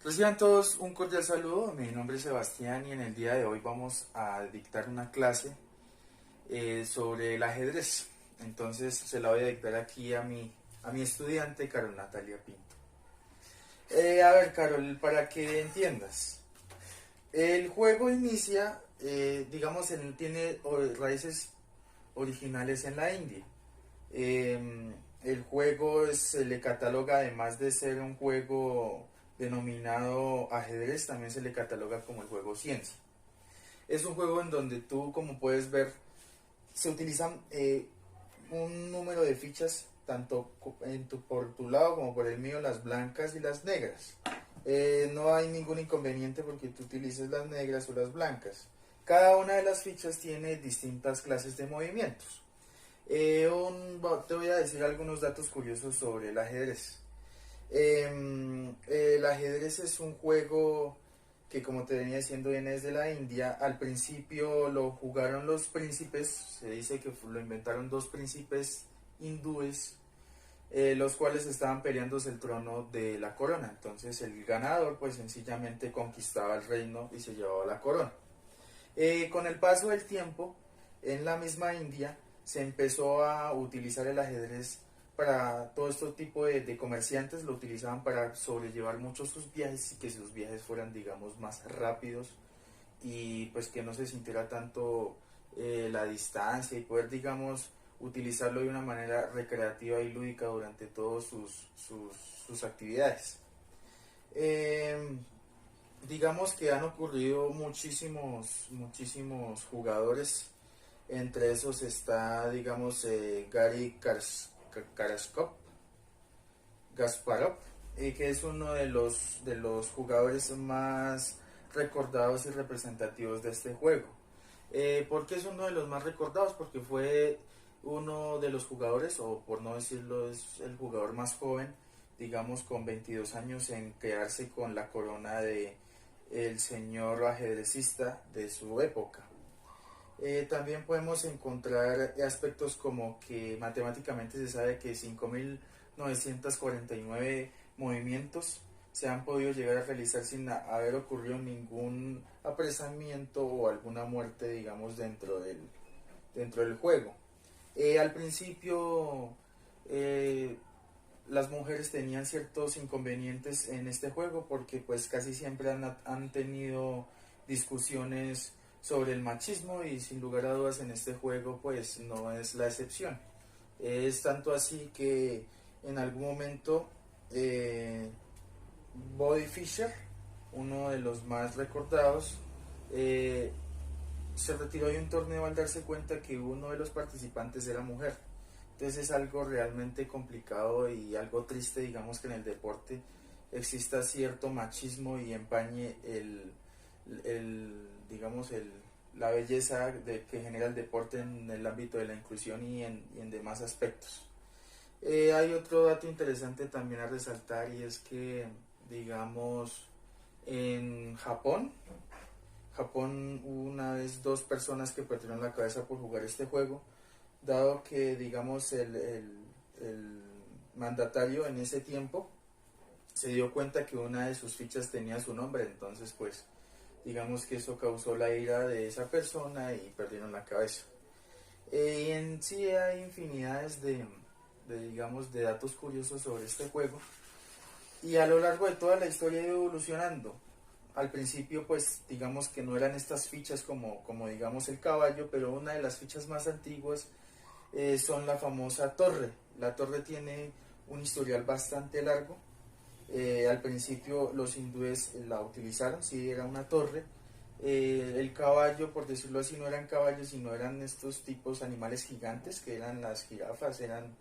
Reciban todos un cordial saludo, mi nombre es Sebastián y en el día de hoy vamos a dictar una clase sobre el ajedrez. Entonces se la voy a dictar aquí a mi estudiante Carol Natalia Pinto. A ver, Carol, para que entiendas, el juego inicia, digamos, tiene raíces originales en la India. El juego se le cataloga, además de ser un juego denominado ajedrez, también se le cataloga como el juego ciencia. Es un juego en donde tú, como puedes ver, se utilizan un número de fichas, tanto por tu lado como por el mío, las blancas y las negras. No hay ningún inconveniente porque tú utilices las negras o las blancas. Cada una de las fichas tiene distintas clases de movimientos. Te voy a decir algunos datos curiosos sobre el ajedrez. El ajedrez es un juego que, como te venía diciendo, viene desde la India. Al principio lo jugaron los príncipes, se dice que lo inventaron dos príncipes hindúes, los cuales estaban peleándose el trono de la corona. Entonces el ganador pues sencillamente conquistaba el reino y se llevaba la corona. Con el paso del tiempo, en la misma India se empezó a utilizar el ajedrez para todo este tipo de comerciantes, lo utilizaban para sobrellevar mucho sus viajes y que sus viajes fueran, digamos, más rápidos y pues que no se sintiera tanto la distancia y poder, digamos, utilizarlo de una manera recreativa y lúdica durante todas sus actividades. Eh, digamos que han ocurrido muchísimos jugadores. Entre esos está, digamos, Gary Karaskov, Gasparov, que es uno de los jugadores más recordados y representativos de este juego. ¿Por qué es uno de los más recordados? Porque fue uno de los jugadores, o por no decirlo, es el jugador más joven, digamos, con 22 años en quedarse con la corona de el señor ajedrecista de su época. También podemos encontrar aspectos como que matemáticamente se sabe que 5.949 movimientos se han podido llegar a realizar sin haber ocurrido ningún apresamiento o alguna muerte, digamos, dentro del juego. Al principio, eh, las mujeres tenían ciertos inconvenientes en este juego porque pues casi siempre han tenido discusiones sobre el machismo y sin lugar a dudas en este juego pues no es la excepción. Es tanto así que en algún momento eh, Bobby Fischer, uno de los más recordados, eh, se retiró de un torneo al darse cuenta que uno de los participantes era mujer. Entonces es algo realmente complicado y algo triste, digamos, que en el deporte exista cierto machismo y empañe digamos, la belleza que genera el deporte en el ámbito de la inclusión y en demás aspectos. Hay otro dato interesante también a resaltar y es que, digamos, en Japón hubo una vez dos personas que perdieron la cabeza por jugar este juego, dado que, digamos, el mandatario en ese tiempo se dio cuenta que una de sus fichas tenía su nombre, entonces pues digamos que eso causó la ira de esa persona y perdieron la cabeza. Y en sí hay infinidades digamos, de datos curiosos sobre este juego y a lo largo de toda la historia ha ido evolucionando. Al principio pues digamos que no eran estas fichas como digamos el caballo, pero una de las fichas más antiguas son la famosa torre. La torre tiene un historial bastante largo. Al principio los hindúes la utilizaron, sí era una torre. El caballo, por decirlo así, no eran caballos, sino eran estos tipos animales gigantes, que eran las jirafas, eran,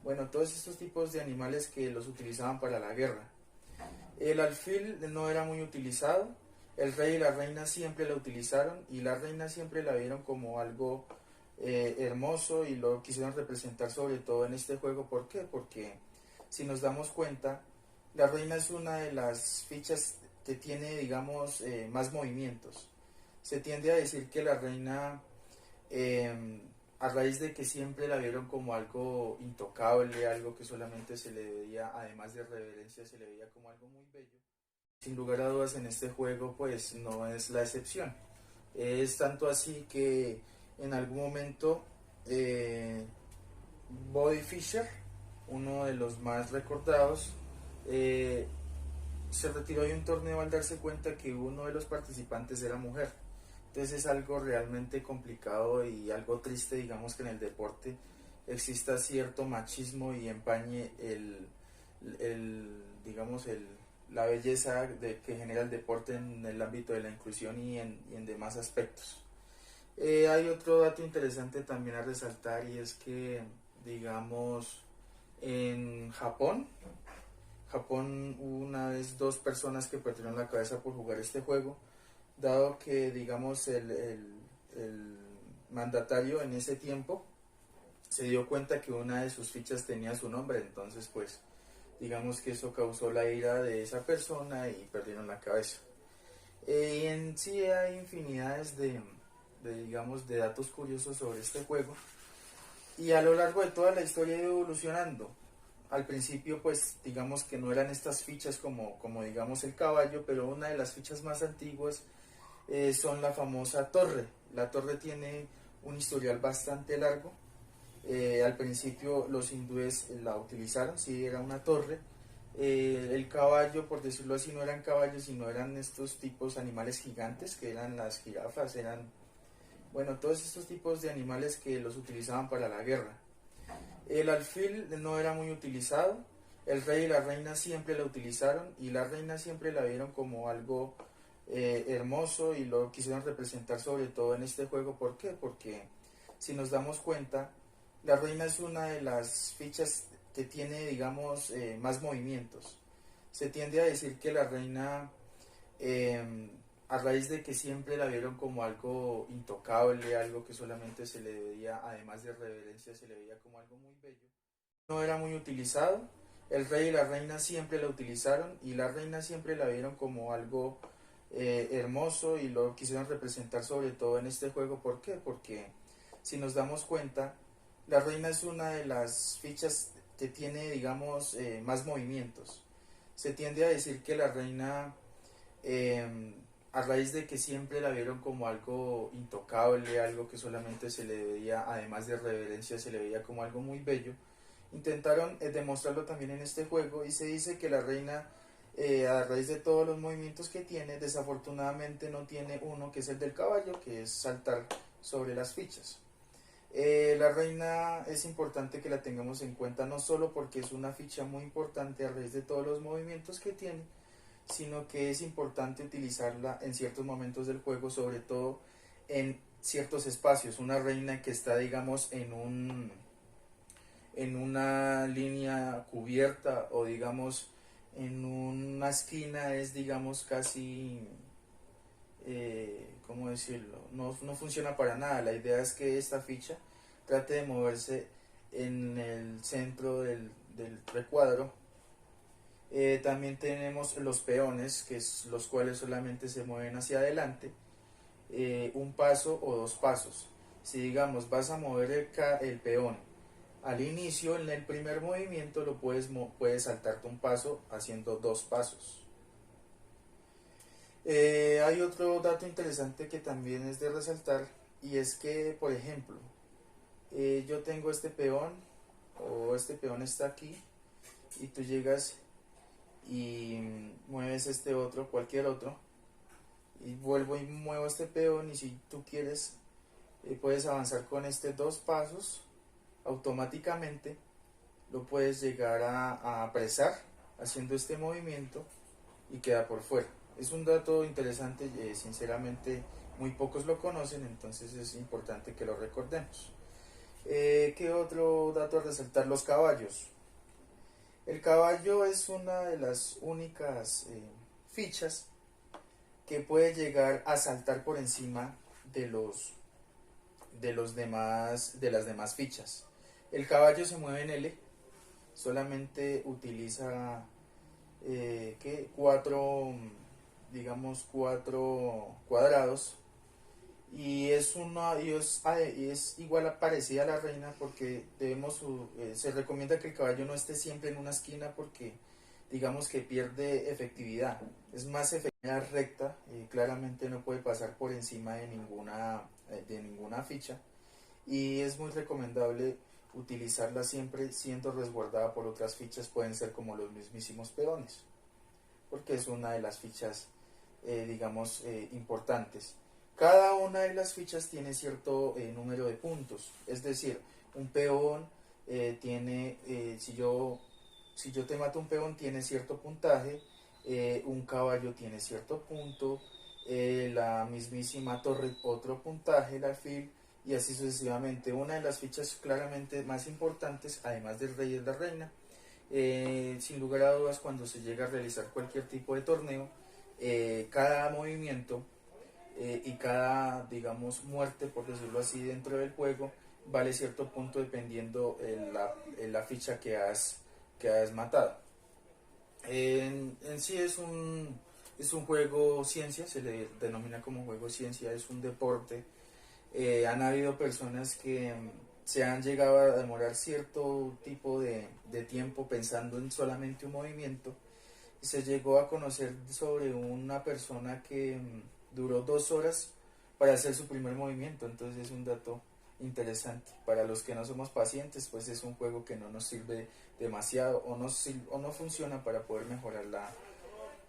bueno, todos estos tipos de animales que los utilizaban para la guerra. El alfil no era muy utilizado, el rey y la reina siempre la utilizaron y la reina siempre la vieron como algo hermoso y lo quisieron representar sobre todo en este juego. ¿Por qué? Porque si nos damos cuenta, la reina es una de las fichas que tiene, digamos, más movimientos. Se tiende a decir que la reina, eh, a raíz de que siempre la vieron como algo intocable, algo que solamente se le veía, además de reverencia, se le veía como algo muy bello. Sin lugar a dudas en este juego pues no es la excepción. Es tanto así que en algún momento eh, Bobby Fischer, uno de los más recordados, eh, se retiró de un torneo al darse cuenta que uno de los participantes era mujer. Entonces es algo realmente complicado y algo triste, digamos, que en el deporte exista cierto machismo y empañe digamos, la belleza que genera el deporte en el ámbito de la inclusión y en demás aspectos. Hay otro dato interesante también a resaltar y es que, digamos, en Japón hubo una vez dos personas que perdieron la cabeza por jugar este juego, dado que, digamos, el mandatario en ese tiempo se dio cuenta que una de sus fichas tenía su nombre, entonces pues digamos que eso causó la ira de esa persona y perdieron la cabeza. Y en sí hay infinidades digamos, de datos curiosos sobre este juego y a lo largo de toda la historia ha ido evolucionando. Al principio pues digamos que no eran estas fichas como digamos el caballo, pero una de las fichas más antiguas son la famosa torre. La torre tiene un historial bastante largo. Al principio los hindúes la utilizaron, sí era una torre. El caballo, por decirlo así, no eran caballos, sino eran estos tipos animales gigantes, que eran las jirafas, eran, bueno, todos estos tipos de animales que los utilizaban para la guerra. El alfil no era muy utilizado, el rey y la reina siempre la utilizaron y la reina siempre la vieron como algo hermoso y lo quisieron representar sobre todo en este juego. ¿Por qué? Porque si nos damos cuenta, la reina es una de las fichas que tiene, digamos, más movimientos. Se tiende a decir que la reina, a raíz de que siempre la vieron como algo intocable, algo que solamente se le veía, además de reverencia, se le veía como algo muy bello, no era muy utilizado. El rey y la reina siempre la utilizaron y la reina siempre la vieron como algo hermoso y lo quisieron representar sobre todo en este juego. ¿Por qué? Porque si nos damos cuenta, la reina es una de las fichas que tiene, digamos, más movimientos. Se tiende a decir que la reina, eh, a raíz de que siempre la vieron como algo intocable, algo que solamente se le veía, además de reverencia, se le veía como algo muy bello, intentaron demostrarlo también en este juego y se dice que la reina, a raíz de todos los movimientos que tiene, desafortunadamente no tiene uno que es el del caballo, que es saltar sobre las fichas. La reina es importante que la tengamos en cuenta no solo porque es una ficha muy importante a raíz de todos los movimientos que tiene, sino que es importante utilizarla en ciertos momentos del juego, sobre todo en ciertos espacios. Una reina que está, digamos, en una línea cubierta o digamos en una esquina es digamos casi, ¿cómo decirlo? No funciona para nada. La idea es que esta ficha trate de moverse en el centro del recuadro. También tenemos los peones, los cuales solamente se mueven hacia adelante, un paso o dos pasos. Si digamos vas a mover el peón al inicio, en el primer movimiento lo puedes saltarte un paso haciendo dos pasos. Hay otro dato interesante que también es de resaltar y es que, por ejemplo, yo tengo este peón o este peón está aquí y tú llegas y mueves este otro, cualquier otro, y vuelvo y muevo este peón y si tú quieres puedes avanzar con este dos pasos, automáticamente lo puedes llegar a apresar haciendo este movimiento y queda por fuera. Es un dato interesante, sinceramente muy pocos lo conocen, entonces es importante que lo recordemos. ¿Qué otro dato a resaltar? Los caballos. El caballo es una de las únicas fichas que puede llegar a saltar por encima de de las demás fichas. El caballo se mueve en L, solamente utiliza cuatro, digamos, cuatro cuadrados y es igual a parecida a la reina porque se recomienda que el caballo no esté siempre en una esquina porque digamos que pierde efectividad. Es más efectividad recta, claramente no puede pasar por encima de ninguna ficha, y es muy recomendable utilizarla siempre siendo resguardada por otras fichas, pueden ser como los mismísimos peones, porque es una de las fichas, digamos, importantes. Cada una de las fichas tiene cierto número de puntos, es decir, un peón tiene, si yo te mato un peón tiene cierto puntaje, un caballo tiene cierto punto, la mismísima torre otro puntaje, el alfil, y así sucesivamente. Una de las fichas claramente más importantes, además del rey, es la reina. Sin lugar a dudas, cuando se llega a realizar cualquier tipo de torneo, cada movimiento y cada, digamos, muerte, por decirlo así, dentro del juego, vale cierto punto dependiendo la ficha que has matado. En sí es un juego ciencia, se le denomina como juego ciencia, es un deporte. Han habido personas que se han llegado a demorar cierto tipo de tiempo pensando en solamente un movimiento, y se llegó a conocer sobre una persona que duró 2 horas para hacer su primer movimiento. Entonces es un dato interesante. Para los que no somos pacientes, pues es un juego que no nos sirve demasiado o no funciona para poder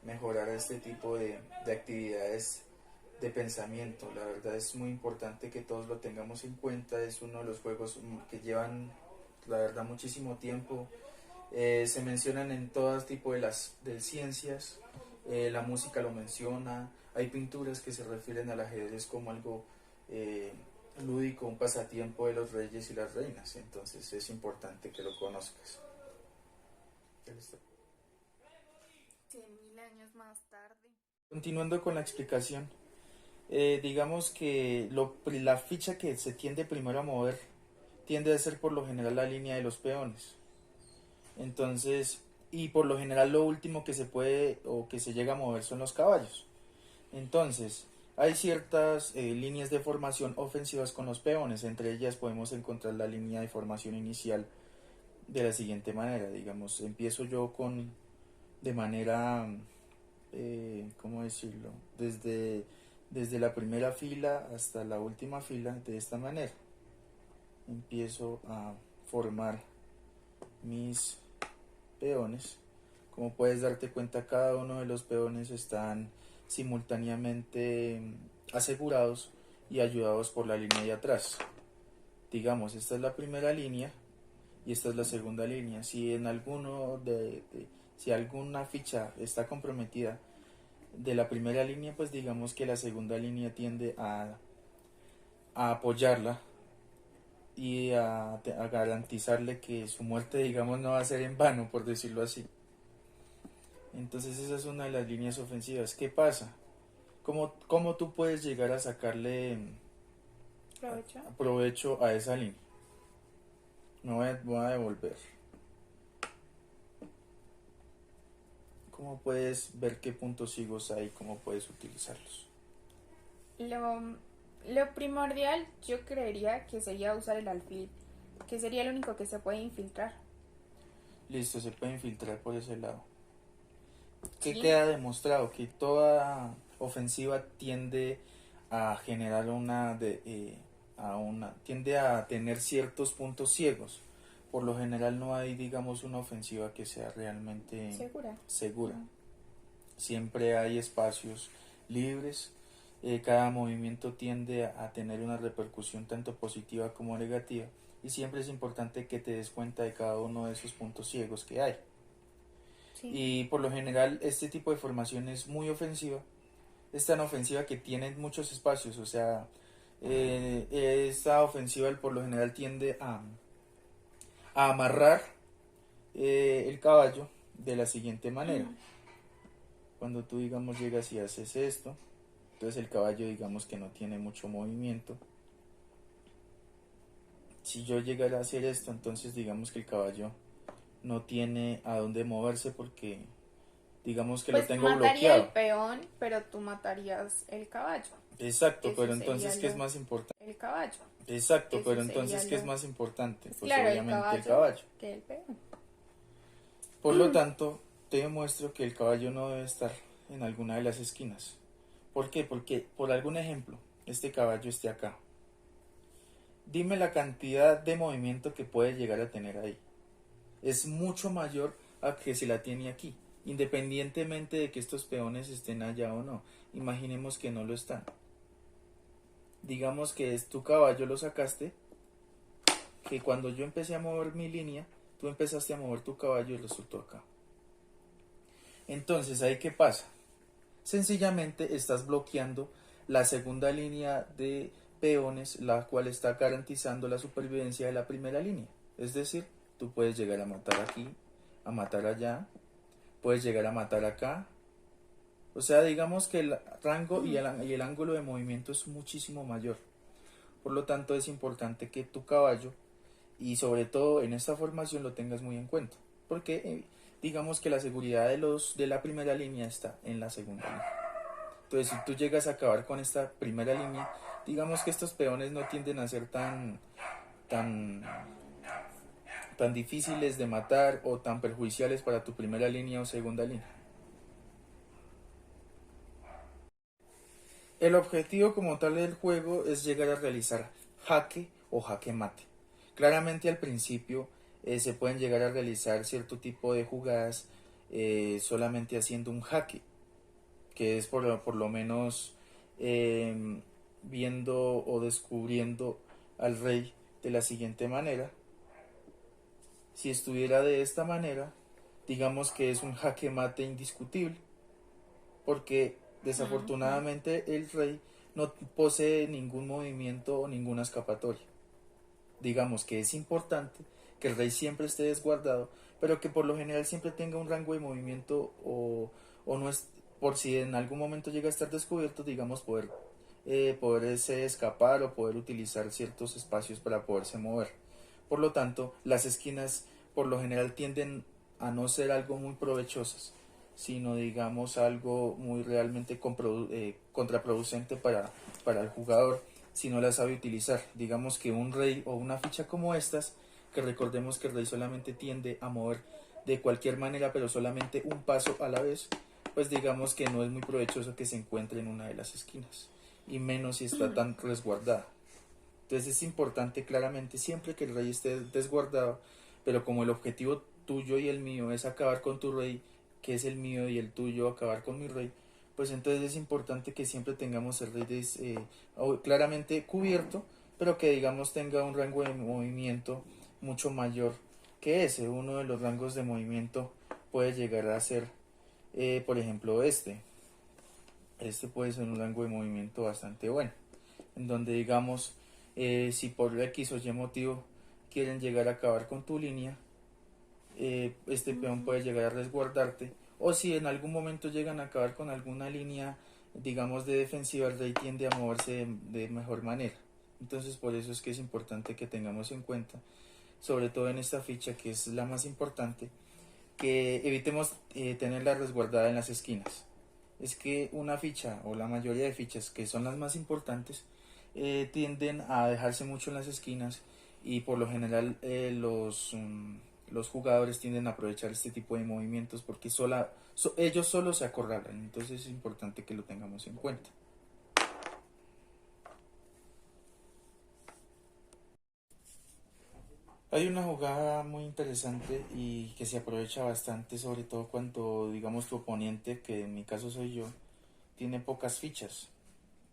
mejorar este tipo de actividades de pensamiento. La verdad es muy importante que todos lo tengamos en cuenta. Es uno de los juegos que llevan, la verdad, muchísimo tiempo. Se mencionan en todo tipo de ciencias. La música lo menciona. Hay pinturas que se refieren al ajedrez como algo lúdico, un pasatiempo de los reyes y las reinas. Entonces es importante que lo conozcas. 100.000 años más tarde. Continuando con la explicación, digamos que la ficha que se tiende primero a mover tiende a ser por lo general la línea de los peones. Entonces, y por lo general lo último que se puede o que se llega a mover son los caballos. Entonces, hay ciertas líneas de formación ofensivas con los peones. Entre ellas podemos encontrar la línea de formación inicial de la siguiente manera. Digamos, empiezo yo de manera, ¿cómo decirlo? Desde la primera fila hasta la última fila, de esta manera. Empiezo a formar mis peones. Como puedes darte cuenta, cada uno de los peones están simultáneamente asegurados y ayudados por la línea de atrás. Digamos, esta es la primera línea y esta es la segunda línea. Si alguna ficha está comprometida de la primera línea, pues digamos que la segunda línea tiende a apoyarla y a garantizarle que su muerte, digamos, no va a ser en vano, por decirlo así. Entonces esa es una de las líneas ofensivas. ¿Qué pasa? ¿Cómo tú puedes llegar a sacarle provecho a esa línea? Voy a devolver. ¿Cómo puedes ver qué puntos ciegos hay? ¿Cómo puedes utilizarlos? Lo primordial yo creería que sería usar el alfil, que sería el único que se puede infiltrar. Listo, se puede infiltrar por ese lado. ¿Qué Sí. queda demostrado? Que toda ofensiva tiende a generar tiende a tener ciertos puntos ciegos. Por lo general no hay, digamos, una ofensiva que sea realmente segura. Siempre hay espacios libres. Cada movimiento tiende a tener una repercusión tanto positiva como negativa, y siempre es importante que te des cuenta de cada uno de esos puntos ciegos que hay. Sí. Y por lo general este tipo de formación es muy ofensiva. Es tan ofensiva que tiene muchos espacios. O sea, esta ofensiva por lo general tiende a amarrar el caballo de la siguiente manera. Cuando tú, digamos, llegas y haces esto, entonces el caballo, digamos, que no tiene mucho movimiento. Si yo llegara a hacer esto, entonces digamos que el caballo no tiene a dónde moverse, porque digamos que Pues lo tengo mataría bloqueado. el peón, pero tú matarías el caballo. Exacto, Eso pero sería entonces, ¿qué es más importante? el caballo. Exacto, Eso pero sería entonces, ¿qué es más importante? Pues Pues claro, obviamente el caballo. que el peón. Por lo tanto, te demuestro que el caballo no debe estar en alguna de las esquinas. ¿Por qué? Porque, por algún ejemplo, este caballo esté acá. Dime la cantidad de movimiento que puede llegar a tener ahí. Es mucho mayor a que si la tiene aquí, independientemente de que estos peones estén allá o no. Imaginemos que no lo están. Digamos que es tu caballo, lo sacaste, que cuando yo empecé a mover mi línea, tú empezaste a mover tu caballo y resultó acá. Entonces, ¿ahí qué pasa? Sencillamente estás bloqueando la segunda línea de peones, la cual está garantizando la supervivencia de la primera línea. Es decir, tú puedes llegar a matar aquí, a matar allá, puedes llegar a matar acá. O sea, digamos que el rango y el ángulo de movimiento es muchísimo mayor. Por lo tanto, es importante que tu caballo, y sobre todo en esta formación, lo tengas muy en cuenta. Porque digamos que la seguridad de la primera línea está en la segunda línea. Entonces, si tú llegas a acabar con esta primera línea, digamos que estos peones no tienden a ser tan, tan difíciles de matar o tan perjudiciales para tu primera línea o segunda línea. El objetivo como tal del juego es llegar a realizar jaque o jaque mate. Claramente al principio se pueden llegar a realizar cierto tipo de jugadas solamente haciendo un jaque, que es por lo menos viendo o descubriendo al rey de la siguiente manera. Si estuviera de esta manera, digamos que es un jaque mate indiscutible, porque desafortunadamente el rey no posee ningún movimiento o ninguna escapatoria. Digamos que es importante que el rey siempre esté desguardado, pero que por lo general siempre tenga un rango de movimiento o no es, por si en algún momento llega a estar descubierto, digamos, poderse escapar o poder utilizar ciertos espacios para poderse mover. Por lo tanto, las esquinas por lo general tienden a no ser algo muy provechosas, sino digamos algo muy realmente contraproducente para el jugador si no la sabe utilizar. Digamos que un rey o una ficha como estas, que recordemos que el rey solamente tiende a mover de cualquier manera, pero solamente un paso a la vez, pues digamos que no es muy provechoso que se encuentre en una de las esquinas, y menos si está tan resguardada. Entonces es importante claramente siempre que el rey esté desguardado, pero como el objetivo tuyo y el mío es acabar con tu rey, que es el mío y el tuyo acabar con mi rey, pues entonces es importante que siempre tengamos el rey claramente cubierto, pero que digamos tenga un rango de movimiento mucho mayor que ese. Uno de los rangos de movimiento puede llegar a ser, por ejemplo, este puede ser un rango de movimiento bastante bueno, en donde digamos, si por X o Y motivo quieren llegar a acabar con tu línea, este peón puede llegar a resguardarte, o si en algún momento llegan a acabar con alguna línea, digamos, de defensiva, el rey tiende a moverse de mejor manera. Entonces por eso es que es importante que tengamos en cuenta, sobre todo en esta ficha que es la más importante, que evitemos tenerla resguardada en las esquinas. Es que una ficha o la mayoría de fichas que son las más importantes tienden a dejarse mucho en las esquinas, y por lo general los jugadores tienden a aprovechar este tipo de movimientos porque ellos solo se acorralan. Entonces es importante que lo tengamos en cuenta. Hay una jugada muy interesante y que se aprovecha bastante, sobre todo cuando digamos tu oponente, que en mi caso soy yo, tiene pocas fichas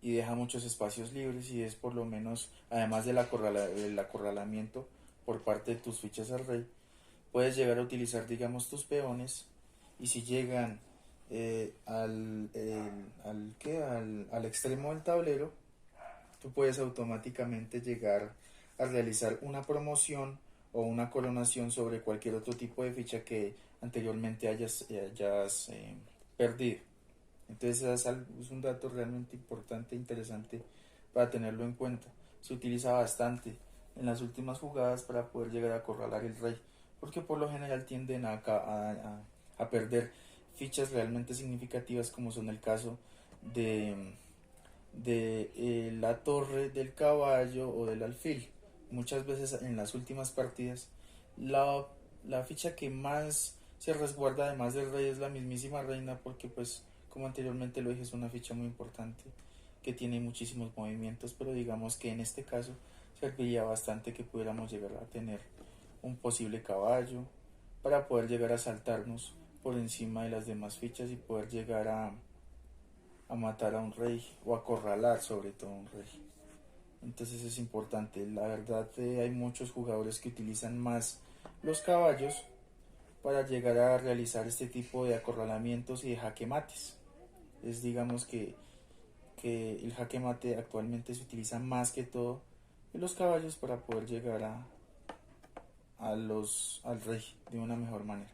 y deja muchos espacios libres, y es por lo menos, además del acorralamiento por parte de tus fichas al rey, puedes llegar a utilizar digamos tus peones, y si llegan al extremo del tablero, tú puedes automáticamente llegar a realizar una promoción o una coronación sobre cualquier otro tipo de ficha que anteriormente hayas perdido. Entonces es un dato realmente importante e interesante para tenerlo en cuenta. Se utiliza bastante en las últimas jugadas para poder llegar a acorralar el rey, porque por lo general tienden a perder fichas realmente significativas, como son el caso de la torre, del caballo o del alfil. Muchas veces en las últimas partidas la ficha que más se resguarda además del rey es la mismísima reina porque pues como anteriormente lo dije es una ficha muy importante que tiene muchísimos movimientos, pero digamos que en este caso serviría bastante que pudiéramos llegar a tener un posible caballo para poder llegar a saltarnos por encima de las demás fichas y poder llegar a matar a un rey o acorralar sobre todo a un rey. Entonces es importante, la verdad hay muchos jugadores que utilizan más los caballos para llegar a realizar este tipo de acorralamientos y de jaque mates. Es digamos que el jaque mate actualmente se utiliza más que todo en los caballos para poder llegar al rey de una mejor manera.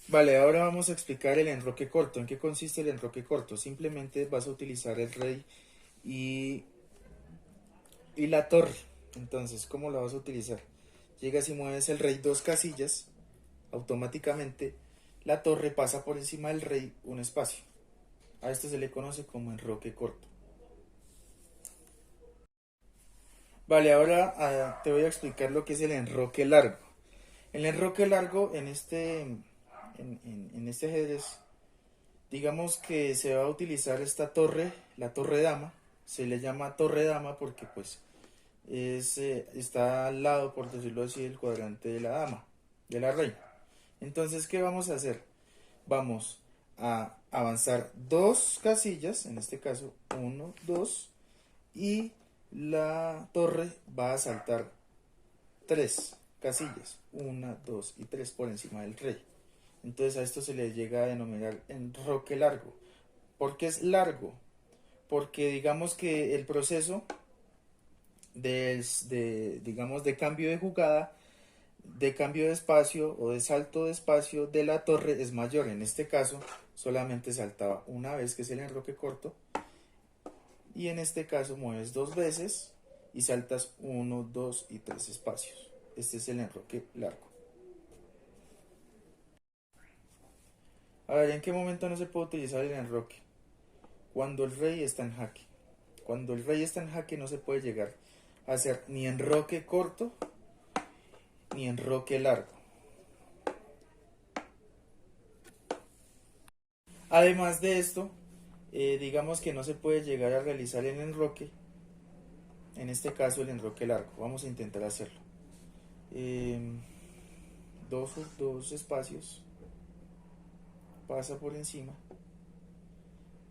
Vale, ahora vamos a explicar el enroque corto. ¿En qué consiste el enroque corto? Simplemente vas a utilizar el rey y, y la torre. Entonces, ¿cómo lo vas a utilizar? Llegas y mueves el rey 2 casillas, automáticamente la torre pasa por encima del rey un espacio. A esto se le conoce como enroque corto. Vale, ahora te voy a explicar lo que es el enroque largo. El enroque largo en este ajedrez, digamos que se va a utilizar esta torre, la torre dama. Se le llama torre dama porque pues está al lado, por decirlo así, del cuadrante de la dama, de la reina. Entonces, ¿qué vamos a hacer? Vamos a avanzar 2 casillas, en este caso 1, 2, y la torre va a saltar 3 casillas, 1, 2 y 3 por encima del rey. Entonces a esto se le llega a denominar enroque largo. ¿Por qué es largo? Porque digamos que el proceso digamos, de cambio de jugada, de cambio de espacio o de salto de espacio de la torre es mayor. En este caso solamente saltaba una vez, que es el enroque corto, y en este caso mueves 2 veces y saltas 1, 2 y 3 espacios. Este es el enroque largo. A ver, ¿en qué momento no se puede utilizar el enroque? Cuando el rey está en jaque. Cuando el rey está en jaque no se puede llegar a hacer ni enroque corto ni enroque largo. Además de esto, digamos que no se puede llegar a realizar el enroque, en este caso el enroque largo. Vamos a intentar hacerlo. Eh, dos espacios, pasa por encima,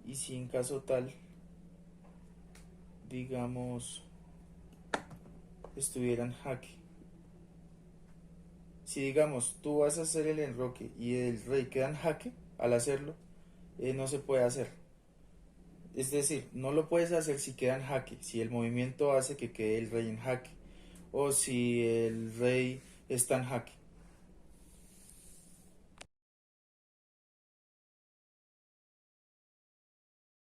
y si en caso tal, digamos, estuviera en jaque. Si digamos tú vas a hacer el enroque y el rey queda en jaque, al hacerlo, no se puede hacer. Es decir, no lo puedes hacer si queda en jaque, si el movimiento hace que quede el rey en jaque, o si el rey está en jaque.